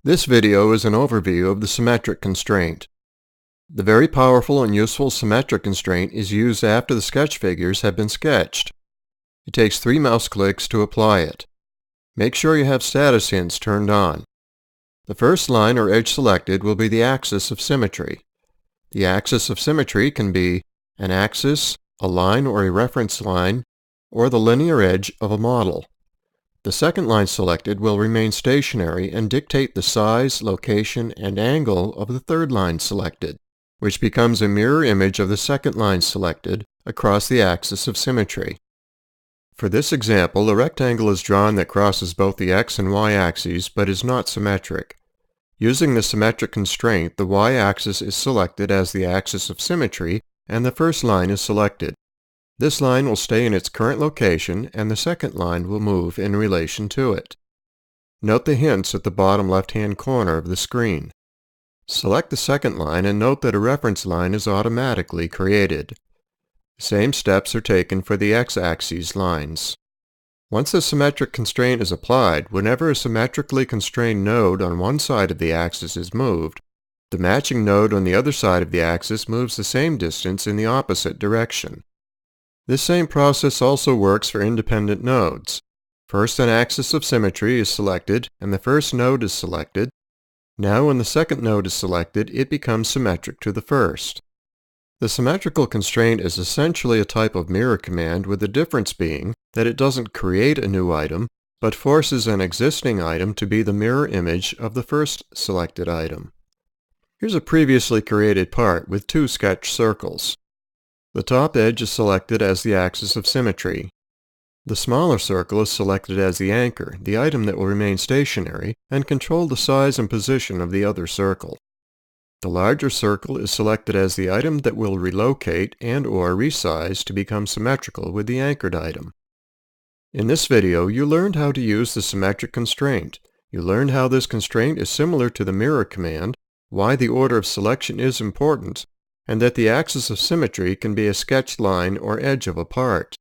This video is an overview of the symmetric constraint. The very powerful and useful symmetric constraint is used after the sketch figures have been sketched. It takes 3 mouse clicks to apply it. Make sure you have status hints turned on. The first line or edge selected will be the axis of symmetry. The axis of symmetry can be an axis, a line or a reference line, or the linear edge of a model. The second line selected will remain stationary and dictate the size, location, and angle of the third line selected, which becomes a mirror image of the second line selected across the axis of symmetry. For this example, a rectangle is drawn that crosses both the x and y axes but is not symmetric. Using the symmetric constraint, the y-axis is selected as the axis of symmetry and the first line is selected. This line will stay in its current location and the second line will move in relation to it. Note the hints at the bottom left-hand corner of the screen. Select the second line and note that a reference line is automatically created. The same steps are taken for the x-axis lines. Once the symmetric constraint is applied, whenever a symmetrically constrained node on one side of the axis is moved, the matching node on the other side of the axis moves the same distance in the opposite direction. This same process also works for independent nodes. First, an axis of symmetry is selected and the first node is selected. Now when the second node is selected, it becomes symmetric to the first. The symmetrical constraint is essentially a type of mirror command, with the difference being that it doesn't create a new item, but forces an existing item to be the mirror image of the first selected item. Here's a previously created part with 2 sketched circles. The top edge is selected as the axis of symmetry. The smaller circle is selected as the anchor, the item that will remain stationary, and control the size and position of the other circle. The larger circle is selected as the item that will relocate and/or resize to become symmetrical with the anchored item. In this video, you learned how to use the symmetric constraint. You learned how this constraint is similar to the mirror command, why the order of selection is important, and that the axis of symmetry can be a sketched line or edge of a part.